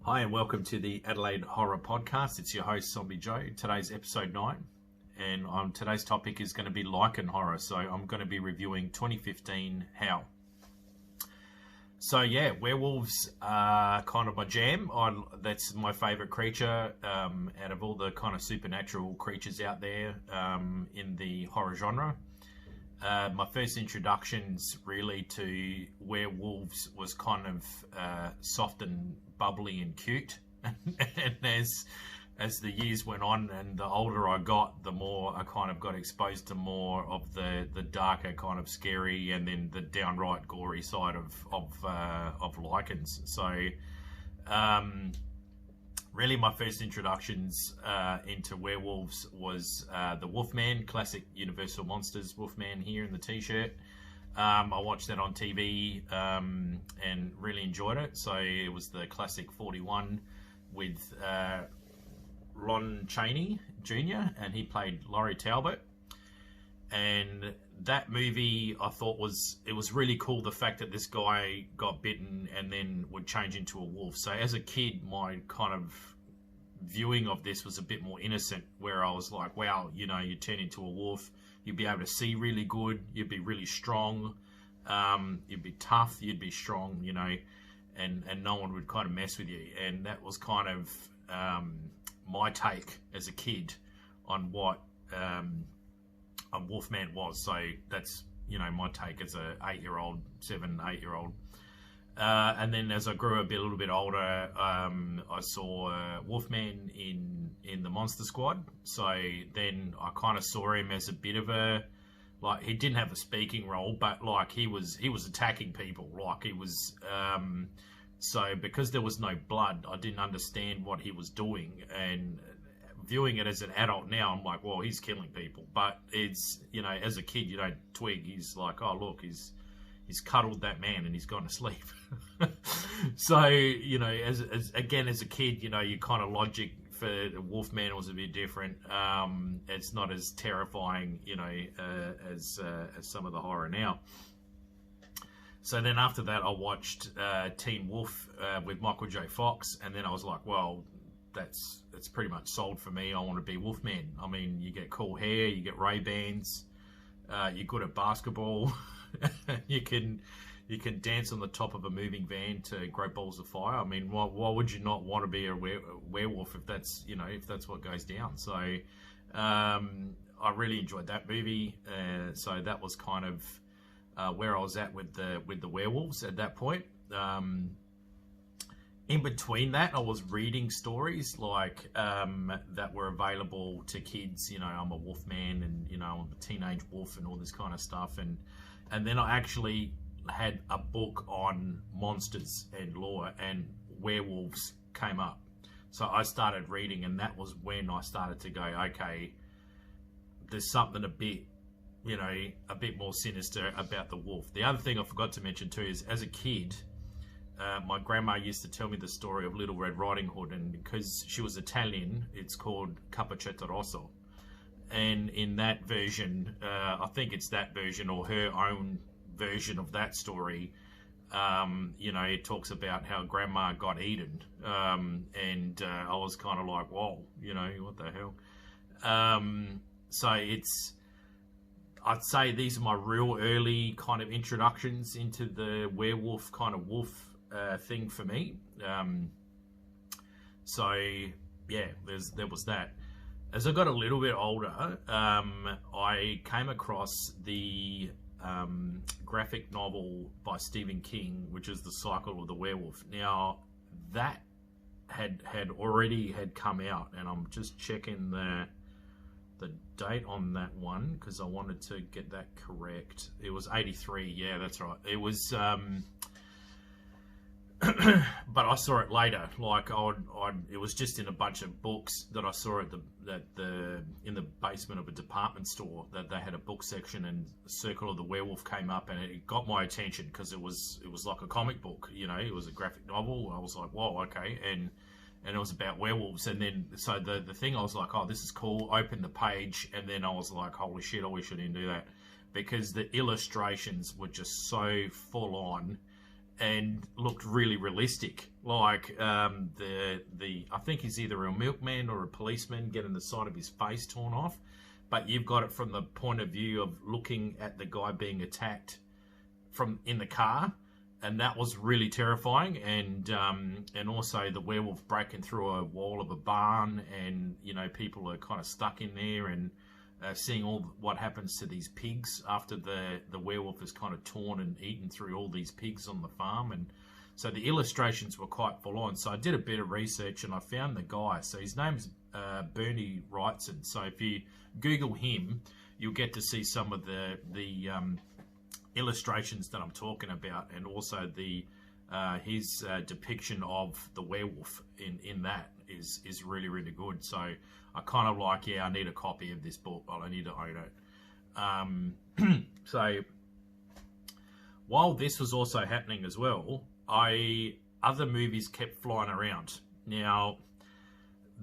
Hi and welcome to the Adelaide Horror Podcast. It's your host Zombie Joe. Today's episode 9 and today's topic is going to be Lycan Horror. So I'm going to be reviewing 2015 Howl. So yeah, werewolves are kind of my jam. That's my favourite creature out of all the kind of supernatural creatures out there in the horror genre. My first introductions really to werewolves was kind of soft and bubbly and cute, and as the years went on and the older I got, the more I kind of got exposed to more of the darker kind of scary and then the downright gory side of Lycans. So really my first introductions into werewolves was the Wolfman, classic Universal Monsters Wolfman here in the t-shirt. I watched that on TV and really enjoyed it. So it was the classic 41 with Lon Chaney Jr. and he played Laurie Talbot. And that movie I thought was really cool, the fact that this guy got bitten and then would change into a wolf. So as a kid, my kind of viewing of this was a bit more innocent, where I was like, wow, you know, you turn into a wolf, you'd be able to see really good, you'd be really strong, you'd be tough, you'd be strong, you know, and no one would kind of mess with you. And that was kind of my take as a kid on what a Wolfman was. So that's, you know, my take as a 7, 8 year old. And then as I grew a little bit older, I saw Wolfman in the Monster Squad. So then I kind of saw him as a bit of a, like, he didn't have a speaking role, but like he was attacking people. Like he was, so because there was no blood, I didn't understand what he was doing. And viewing it as an adult now, I'm like, well, he's killing people. But it's, you know, as a kid, you don't twig. He's like, oh, look, he's cuddled that man and he's gone to sleep. So, you know, as a kid, you know, your kind of logic for Wolfman was a bit different. It's not as terrifying, you know, as some of the horror now. So then after that, I watched Teen Wolf with Michael J. Fox, and then I was like, well, that's pretty much sold for me. I want to be Wolfman. I mean, you get cool hair, you get Ray-Bans, you're good at basketball. you can dance on the top of a moving van to Great Balls of Fire. I mean, why would you not want to be a werewolf if that's, you know, if that's what goes down? So I really enjoyed that movie. So that was kind of where I was at with the werewolves at that point. In between that, I was reading stories like that were available to kids. You know, I'm a wolfman, and you know, I'm a teenage wolf, and all this kind of stuff. And then I actually had a book on monsters and lore, and werewolves came up. So I started reading, and that was when I started to go, okay, there's something a bit, you know, a bit more sinister about the wolf. The other thing I forgot to mention too is, as a kid, my grandma used to tell me the story of Little Red Riding Hood, and because she was Italian, it's called Cappuccetto Rosso. And in that version, I think it's that version or her own version of that story, you know, it talks about how grandma got eaten. And I was kind of like, whoa, you know, what the hell? So I'd say these are my real early kind of introductions into the werewolf kind of wolf thing for me. So yeah, there was that. As I got a little bit older, I came across the graphic novel by Stephen King, which is The Cycle of the Werewolf. Now, that had already come out, and I'm just checking the date on that one because I wanted to get that correct. It was 83. Yeah, that's right. It was. But I saw it later. Like it was just in a bunch of books that I saw in the basement of a department store, that they had a book section, and Circle of the Werewolf came up, and it got my attention because it was like a comic book, you know. It was a graphic novel. I was like, whoa, okay, and it was about werewolves. And then so the thing, I was like, oh, this is cool. Opened the page, and then I was like, holy shit, I wish I didn't do that, because the illustrations were just so full on. and looked really realistic. Like the I think he's either a milkman or a policeman getting the side of his face torn off, but you've got it from the point of view of looking at the guy being attacked from in the car, and that was really terrifying. And also the werewolf breaking through a wall of a barn, and you know, people are kind of stuck in there, and seeing all what happens to these pigs after the werewolf is kind of torn and eaten through all these pigs on the farm. And so the illustrations were quite full on. So I did a bit of research and I found the guy. So his name's Bernie Wrightson. So if you Google him, you'll get to see some of the illustrations that I'm talking about, and also the his depiction of the werewolf in that is really, really good. So I kind of like, yeah, I need a copy of this book. I need to own it. So while this was also happening as well, other movies kept flying around. Now,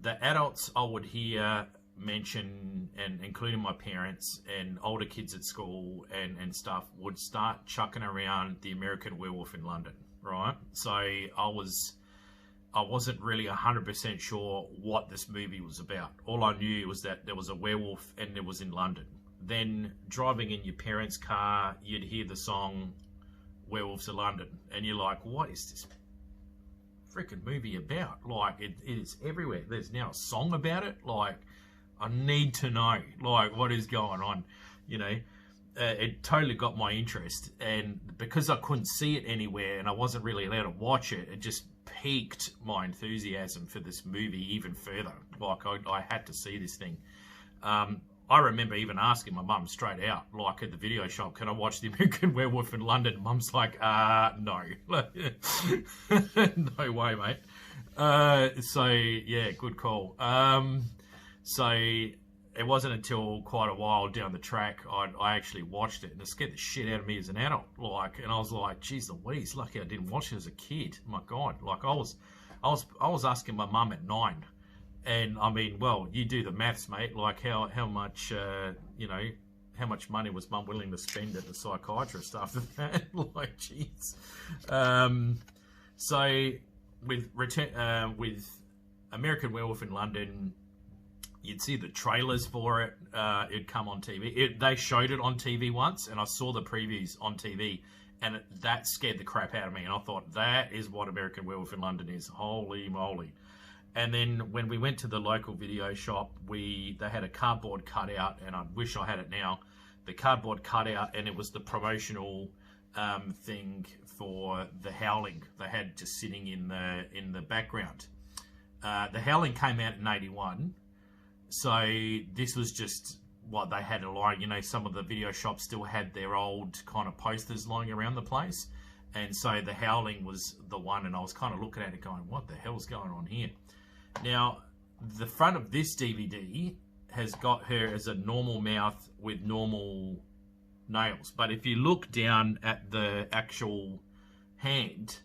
the adults I would hear mention, and including my parents and older kids at school and stuff, would start chucking around the American Werewolf in London, right? So I wasn't really 100% sure what this movie was about. All I knew was that there was a werewolf and it was in London. Then driving in your parents' car, you'd hear the song Werewolves of London, and you're like, what is this freaking movie about? Like, it is everywhere. There's now a song about it. Like, I need to know, like, what is going on, you know? It totally got my interest, and because I couldn't see it anywhere and I wasn't really allowed to watch it, it just piqued my enthusiasm for this movie even further. Like, I had to see this thing. I remember even asking my mum straight out, like at the video shop, can I watch the American Werewolf in London? Mum's like, no. No way, mate. So, yeah, good call. So it wasn't until quite a while down the track I actually watched it, and it scared the shit out of me as an adult. Like, and I was like, geez Louise, lucky I didn't watch it as a kid. My God, like I was asking my mum at 9, and I mean, well, you do the maths, mate. Like how much you know, how much money was mum willing to spend at the psychiatrist after that? Like, jeez. So with American Werewolf in London, you'd see the trailers for it. It'd come on TV. They showed it on TV once, and I saw the previews on TV, and that scared the crap out of me. And I thought, that is what American Werewolf in London is. Holy moly. And then when we went to the local video shop, they had a cardboard cutout, and I wish I had it now. The cardboard cutout, and it was the promotional thing for the Howling. They had just sitting in the background. The Howling came out in 81. So this was just what they had lying. You know, some of the video shops still had their old kind of posters lying around the place. And so the Howling was the one, and I was kind of looking at it going, what the hell's going on here? Now, the front of this DVD has got her as a normal mouth with normal nails. But if you look down at the actual hand,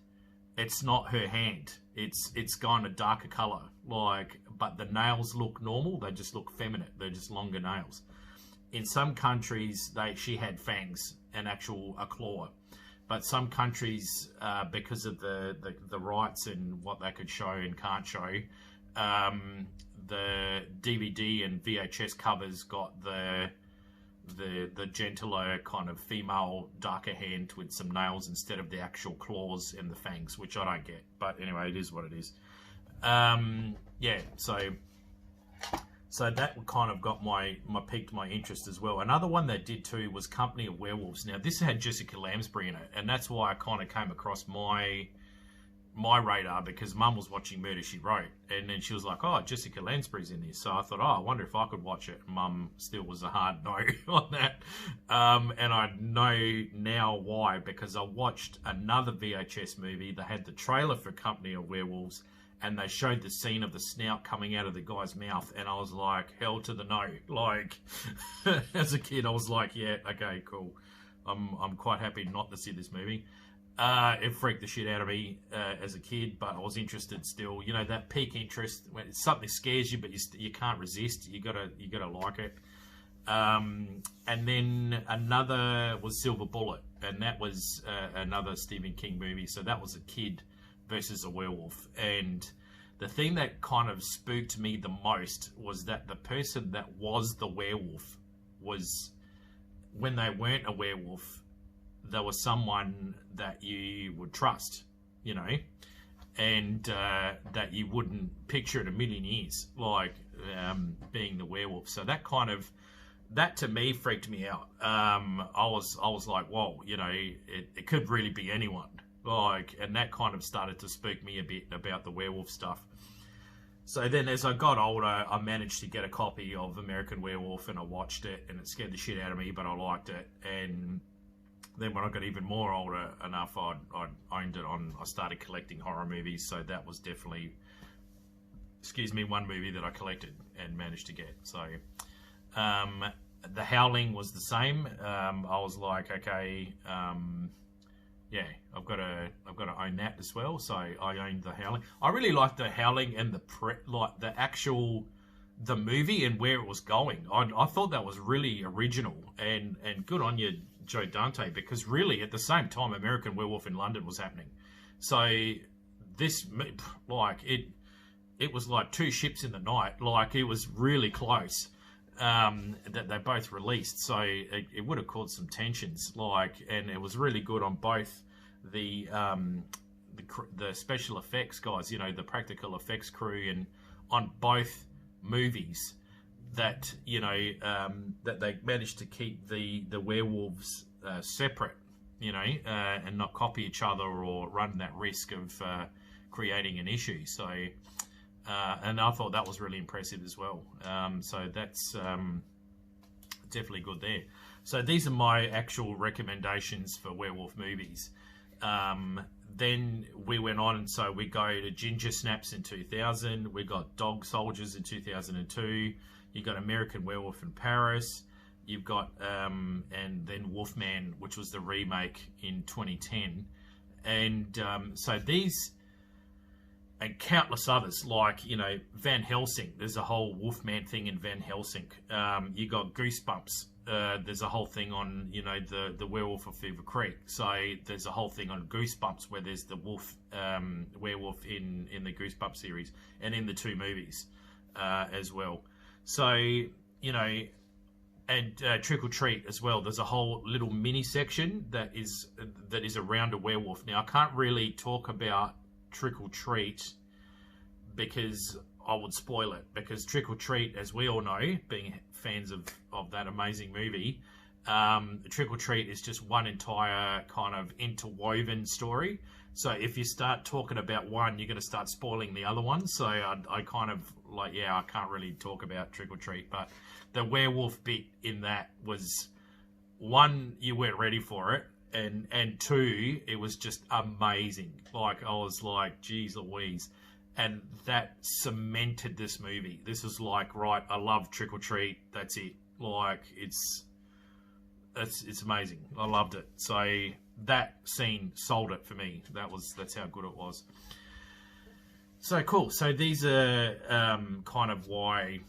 it's not her hand. It's gone a darker color, like, but the nails look normal. They just look feminine. They're just longer nails. In some countries, she had fangs and a claw, but some countries, because of the rights and what they could show and can't show, the DVD and VHS covers got the gentler kind of female darker hand with some nails instead of the actual claws and the fangs, which I don't get. But anyway, it is what it is. Yeah, so that kind of got piqued my interest as well. Another one that did too was Company of Werewolves. Now this had Jessica Lansbury in it, and that's why I kind of came across my radar, because Mum was watching Murder, She Wrote, and then she was like, oh, Jessica Lansbury's in this. So I thought, I wonder if I could watch it. Mum still was a hard no on that. And I know now why, because I watched another VHS movie that had the trailer for Company of Werewolves, and they showed the scene of the snout coming out of the guy's mouth, and I was like, hell to the no. Like, as a kid, I was like, yeah, okay, cool. I'm quite happy not to see this movie. It freaked the shit out of me as a kid, but I was interested still. You know, that peak interest when something scares you, but you can't resist. You gotta like it. And then another was Silver Bullet, and that was another Stephen King movie. So that was a kid versus a werewolf, and the thing that kind of spooked me the most was that the person that was the werewolf was, when they weren't a werewolf, there was someone that you would trust, you know, and that you wouldn't picture in a million years, like being the werewolf. So that to me freaked me out. I was like, whoa, you know, it could really be anyone. Like, and that kind of started to spook me a bit about the werewolf stuff. So then as I got older, I managed to get a copy of American Werewolf, and I watched it, and it scared the shit out of me, but I liked it. And then when I got even more older enough, I owned it I started collecting horror movies. So that was definitely, one movie that I collected and managed to get. So The Howling was the same. I was like, okay, yeah, I've got to own that as well. So I owned The Howling. I really liked The Howling and the movie and where it was going. I thought that was really original, and good on you, Joe Dante, because really at the same time American Werewolf in London was happening. So this, like, it was like two ships in the night. Like, it was really close. That they both released, so it would have caused some tensions, like, and it was really good on both the special effects guys, you know, the practical effects crew, and on both movies that, you know, that they managed to keep the werewolves separate, you know, and not copy each other or run that risk of creating an issue. So and I thought that was really impressive as well. So that's definitely good there. So these are my actual recommendations for werewolf movies. Then we went on, and so we go to Ginger Snaps in 2000. We got Dog Soldiers in 2002. You got American Werewolf in Paris. You've got, and then Wolfman, which was the remake in 2010. And so these, and countless others, like, you know, Van Helsing. There's a whole Wolfman thing in Van Helsing. You got Goosebumps. There's a whole thing on, you know, the Werewolf of Fever Creek. So there's a whole thing on Goosebumps where there's the werewolf in the Goosebumps series and in the two movies as well. So, you know, and Trick or Treat as well. There's a whole little mini section that is around a werewolf. Now, I can't really talk about Trick or Treat because I would spoil it, because Trick or Treat, as we all know, being fans of that amazing movie, Trick or Treat is just one entire kind of interwoven story. So if you start talking about one, you're going to start spoiling the other one. So I kind of like, yeah, I can't really talk about Trick or Treat, but the werewolf bit in that was, one, you weren't ready for it, and two, it was just amazing. Like, I was like, geez Louise. And that cemented this movie. This was like, right, I love Trick or Treat. That's it. Like, it's amazing. I loved it. So that scene sold it for me. That's how good it was. So cool. So these are kind of why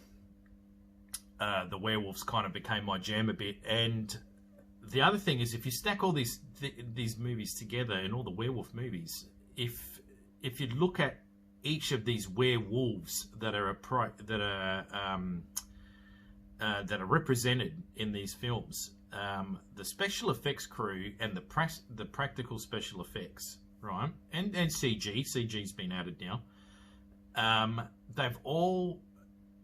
the werewolves kind of became my jam a bit. And the other thing is, if you stack all these movies together and all the werewolf movies, if you look at each of these werewolves that are represented in these films, the special effects crew and the practical special effects, right, and CG's been added now. They've all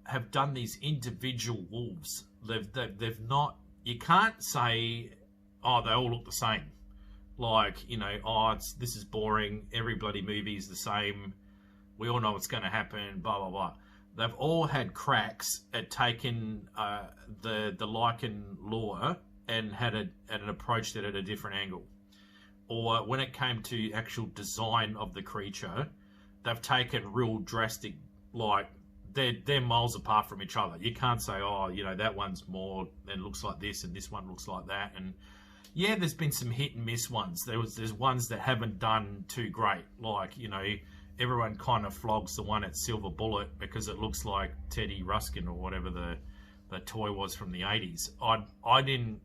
have done these individual wolves. They've not. You can't say, oh, they all look the same. Like, you know, oh, this is boring. Every bloody movie is the same. We all know what's going to happen, blah, blah, blah. They've all had cracks at taking the Lycan lore and had an approach that at a different angle. Or when it came to actual design of the creature, they've taken real drastic, like, they're miles apart from each other. You can't say, oh, you know, that one's more and looks like this and this one looks like that. And yeah, there's been some hit and miss ones. There's ones that haven't done too great. Like, you know, everyone kind of flogs the one at Silver Bullet because it looks like Teddy Ruskin or whatever the toy was from the 80s. I didn't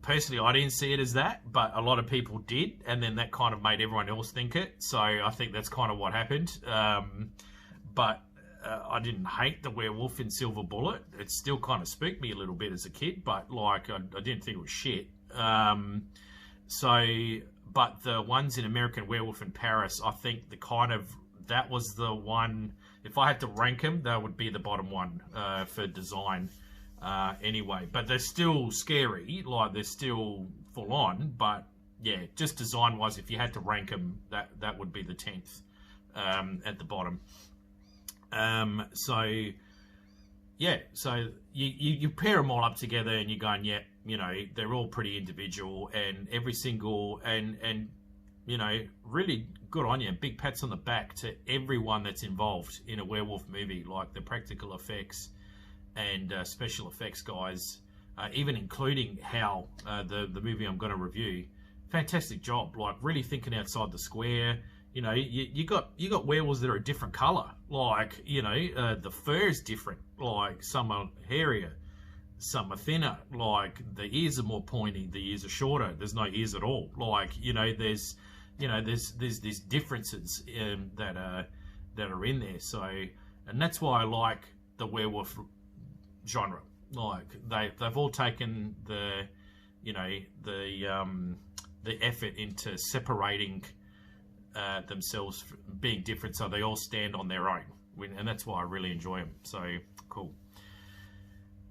personally, I didn't see it as that, but a lot of people did, and then that kind of made everyone else think it. So I think that's kind of what happened. But I didn't hate the werewolf in Silver Bullet. It still kind of spooked me a little bit as a kid, but like I didn't think it was shit. But the ones in American Werewolf in Paris, I think that was the one. If I had to rank them, that would be the bottom one for design. Anyway, but they're still scary, like they're still full on, but yeah, just design wise, if you had to rank them, that would be the 10th at the bottom. So you pair them all up together and you're going, yeah, you know, they're all pretty individual, and every single, and you know, really good on you, big pats on the back to everyone that's involved in a werewolf movie, like the practical effects and special effects guys, even including Howl, the movie I'm going to review. Fantastic job, like really thinking outside the square. You know, you got werewolves that are a different color, like, you know, the fur is different, like some are hairier, some are thinner, like the ears are more pointy, the ears are shorter, there's no ears at all, like, you know, there's these differences that are in there. So, and that's why I like the werewolf genre. Like they've all taken the effort into separating themselves, being different, so they all stand on their own, and that's why I really enjoy them. So cool.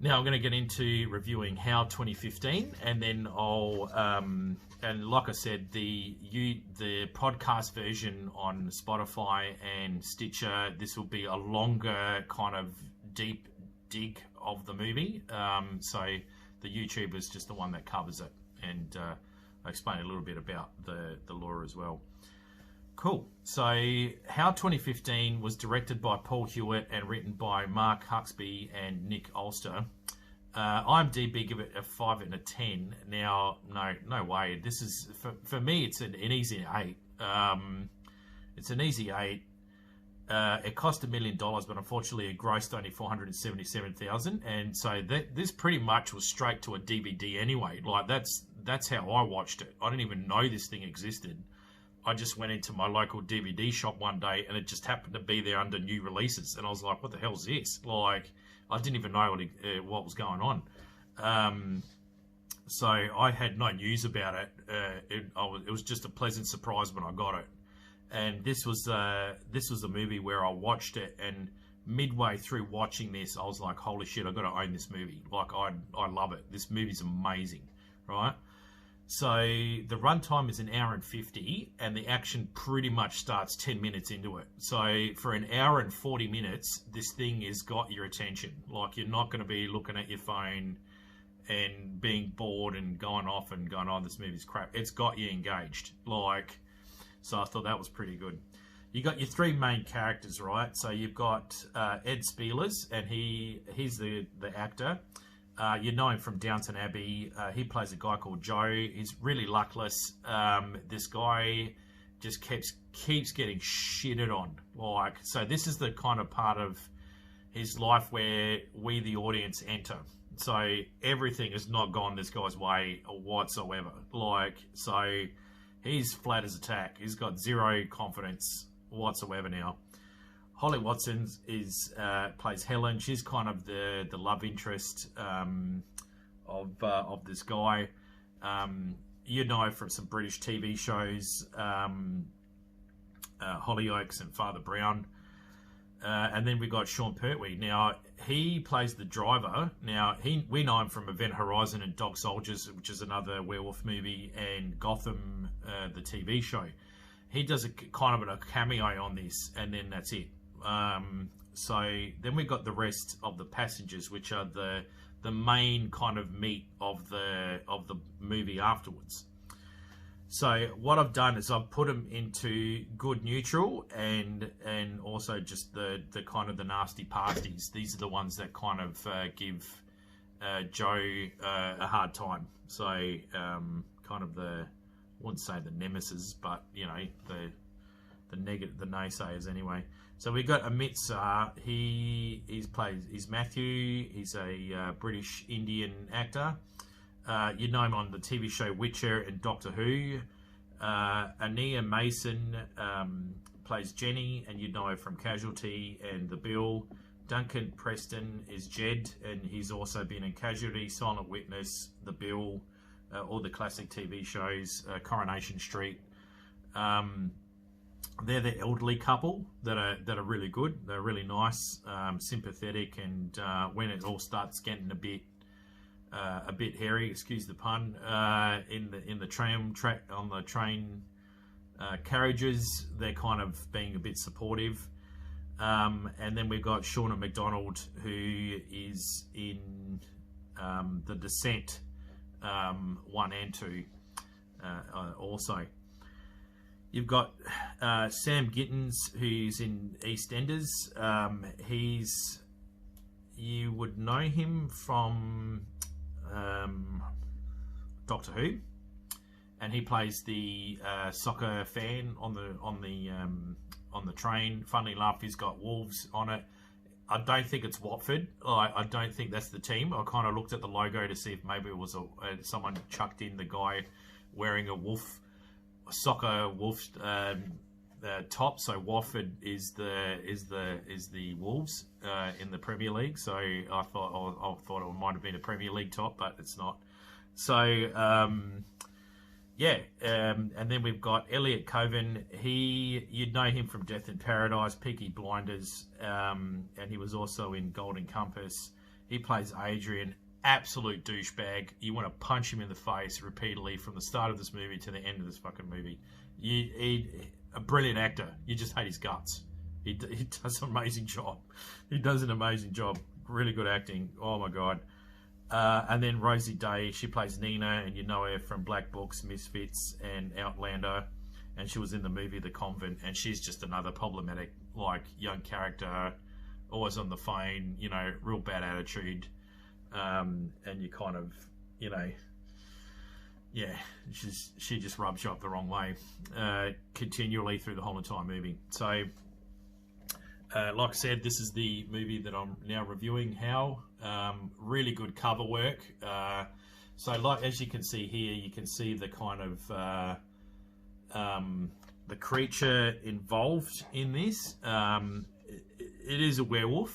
Now I'm going to get into reviewing Howl 2015, and then I'll and like I said, the podcast version on Spotify and Stitcher, this will be a longer kind of deep dig of the movie. So the YouTube is just the one that covers it, and I explain a little bit about the lore as well. Cool. So Howl 2015 was directed by Paul Hewitt and written by Mark Huxby and Nick Ulster. IMDb give it a 5 and a 10. Now, no way. This is for me. It's an easy 8. It's an easy 8. It cost $1 million, but unfortunately it grossed only $477,000, and so this pretty much was straight to a DVD anyway. Like that's how I watched it. I didn't even know this thing existed. I just went into my local DVD shop one day, and it just happened to be there under new releases, and I was like, "What the hell's this?" Like, I didn't even know what was going on. So I had no news about it. It was just a pleasant surprise when I got it. And this was a movie where I watched it, and midway through watching this, I was like, "Holy shit! I got to own this movie! Like, I love it. This movie's amazing, right?" So the runtime is 1 hour and 50, and the action pretty much starts 10 minutes into it. So for 1 hour and 40 minutes, this thing has got your attention. Like, you're not going to be looking at your phone and being bored and going off and going, "Oh, this movie's crap." It's got you engaged. Like. So I thought that was pretty good. You got your 3 main characters, right? So you've got Ed Spielers, and he's the actor. You know him from Downton Abbey. He plays a guy called Joe. He's really luckless. This guy just keeps getting shitted on. Like, so this is the kind of part of his life where we, the audience, enter. So everything has not gone this guy's way whatsoever. Like, so. He's flat as a tack. He's got zero confidence whatsoever now. Holly Watson plays Helen. She's kind of the love interest of this guy. You know, from some British TV shows, Hollyoaks and Father Brown. And then we got Sean Pertwee. Now, he plays the driver. Now, we know him from Event Horizon and Dog Soldiers, which is another werewolf movie, and Gotham, the TV show. He does a kind of a cameo on this, and then that's it. So then we got the rest of the passengers, which are the main kind of meat of the movie afterwards. So what I've done is I've put them into good, neutral, and also just the kind of the nasty pasties. These are the ones that kind of give Joe a hard time. So kind of the, I wouldn't say the nemesis, but you know, the negative, the naysayers anyway. So we got Amit Shah. He's Matthew. He's a British Indian actor. You know him on the TV show Witcher and Doctor Who. Ania Mason plays Jenny, and you know her from Casualty and The Bill. Duncan Preston is Jed, and he's also been in Casualty, Silent Witness, The Bill, all the classic TV shows, Coronation Street. They're the elderly couple that are really good. They're really nice, sympathetic, and when it all starts getting a bit hairy, excuse the pun, in the train carriages, they're kind of being a bit supportive. And then we've got Shauna McDonald, who is in The Descent 1 and 2 also. You've got Sam Gittins, who's in EastEnders. You would know him from Doctor Who, and he plays the soccer fan on the train. Funnily enough, he's got wolves on it. I don't think it's Watford. I don't think that's the team. I kind of looked at the logo to see if maybe it was someone chucked in the guy wearing a soccer wolf top. So Watford is the Wolves in the Premier League. So I thought it might have been a Premier League top, but it's not. So yeah, and then we've got Elliot Coven. You'd know him from Death in Paradise, Peaky Blinders, and he was also in Golden Compass. He plays Adrian, absolute douchebag. You want to punch him in the face repeatedly from the start of this movie to the end of this fucking movie. A brilliant actor. You just hate his guts. He does an amazing job. He does an amazing job. Really good acting. Oh my God. And then Rosie Day, she plays Nina, and you know her from Black Books, Misfits, and Outlander, and she was in the movie The Convent, and she's just another problematic, young character, always on the phone, real bad attitude, and you kind of, yeah, she just rubs you up the wrong way, continually through the whole entire movie. So, like I said, this is the movie that I'm now reviewing, Howl. Really good cover work. So as you can see here, you can see the kind of the creature involved in this. It is a werewolf,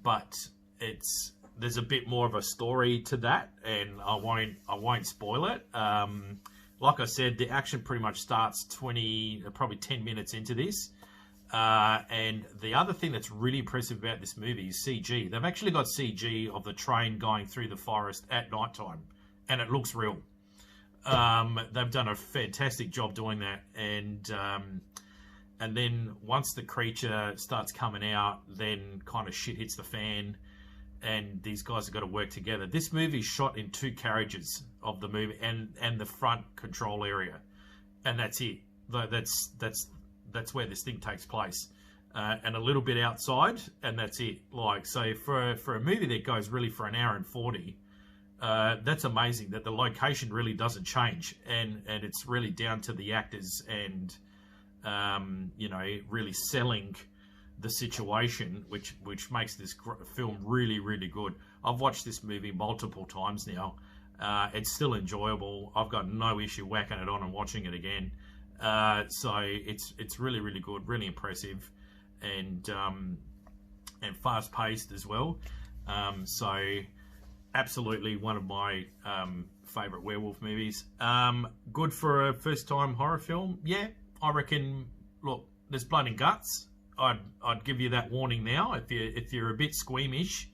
but there's a bit more of a story to that, and I won't spoil it. Like I said, the action pretty much starts probably 10 minutes into this. And the other thing that's really impressive about this movie is CG. They've actually got CG of the train going through the forest at night time, and it looks real. They've done a fantastic job doing that, and then once the creature starts coming out, then kind of shit hits the fan, and these guys have got to work together. This movie's shot in 2 carriages of the movie and the front control area, and that's it. That's where this thing takes place, and a little bit outside, and that's it. So for a movie that goes really for an hour and 40, that's amazing that the location really doesn't change, and it's really down to the actors and really selling the situation, which makes this film really, really good. I've watched this movie multiple times now. It's still enjoyable. I've got no issue whacking it on and watching it again. So it's really, really good, really impressive, and fast paced as well. So absolutely one of my favorite werewolf movies. Good for a first time horror film. Yeah, I reckon. Look, there's blood and guts. I'd give you that warning now. If you're a bit squeamish,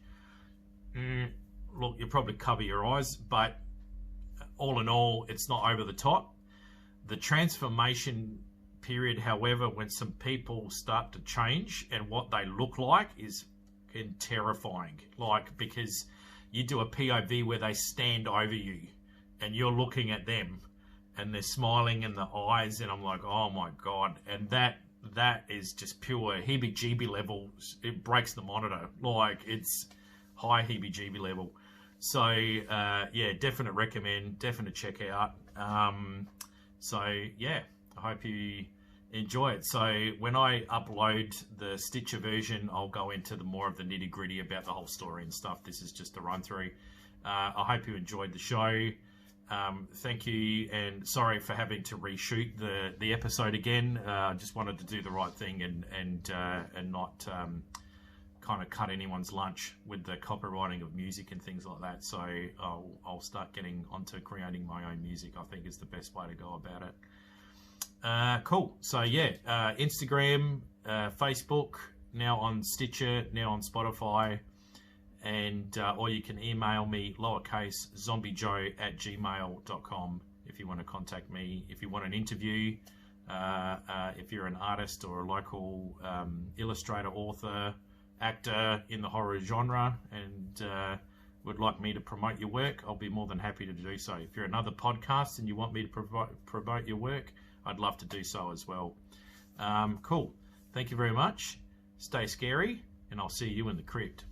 look, you'll probably cover your eyes. But all in all, it's not over the top. The transformation period, however, when some people start to change and what they look like is terrifying. Because you do a POV where they stand over you and you're looking at them and they're smiling in the eyes, and I'm like, oh my God. And that is just pure heebie-jeebie levels. It breaks the monitor. It's high heebie-jeebie level. So, yeah, definite recommend, definite check out. So, yeah, I hope you enjoy it. So, when I upload the Stitcher version, I'll go into more of the nitty-gritty about the whole story and stuff. This is just a run-through. I hope you enjoyed the show. Thank you, and sorry for having to reshoot the episode again. I just wanted to do the right thing and not kind of cut anyone's lunch with the copywriting of music and things like that. So I'll start getting onto creating my own music. I think is the best way to go about it. Cool. So yeah, Instagram, Facebook, now on Stitcher, now on Spotify. And or you can email me lowercase zombiejoe@gmail.com if you want to contact me, if you want an interview, if you're an artist or a local illustrator, author, actor in the horror genre and would like me to promote your work, I'll be more than happy to do so. If you're another podcast and you want me to promote your work, I'd love to do so as well. Cool. Thank you very much. Stay scary, and I'll see you in the crypt.